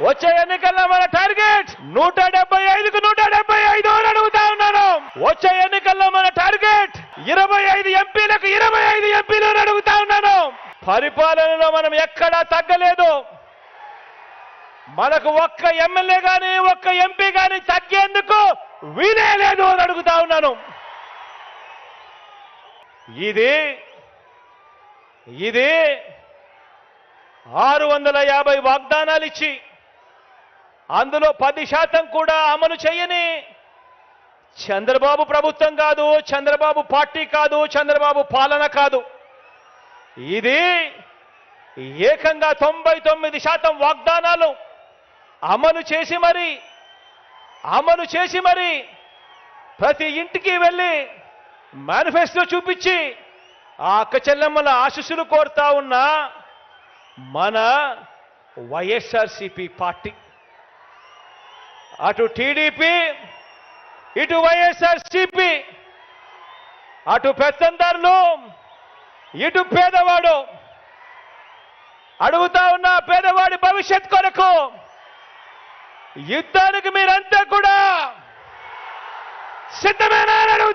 వచ్చే ఎన్నికల్లో మన టార్గెట్ 175కు 175 అని అడుగుతా ఉన్నాను. వచ్చే ఎన్నికల్లో మన టార్గెట్ 25 ఎంపీలకు 25 ఎంపీలు అని అడుగుతా ఉన్నాను. పరిపాలనలో మనం ఎక్కడా తగ్గలేదు. మనకు ఒక్క ఎమ్మెల్యే గాని ఒక్క ఎంపీ గాని తగ్గేందుకు వీలే లేదు అని అడుగుతా ఉన్నాను. ఇది 650 వాగ్దానాలు ఇచ్చి అందులో 10% కూడా అమలు చేయని చంద్రబాబు ప్రభుత్వం కాదు, చంద్రబాబు పార్టీ కాదు, చంద్రబాబు పాలన కాదు. ఇది ఏకంగా 99% వాగ్దానాలు అమలు చేసి మరి ప్రతి ఇంటికి వెళ్ళి మేనిఫెస్టో చూపించి ఆ అక్క చెల్లెమ్మల ఆశీస్సులు కోరుతా ఉన్న మన వైఎస్ఆర్సీపీ పార్టీ. అటు టీడీపీ, ఇటు వైఎస్ఆర్సీపీ, అటు పెత్తందారులు, ఇటు పేదవాడు. అడుగుతా ఉన్న పేదవాడి భవిష్యత్ కొరకు యుద్ధానికి మీరంతా కూడా సిద్ధమేనా అని అడుగుతా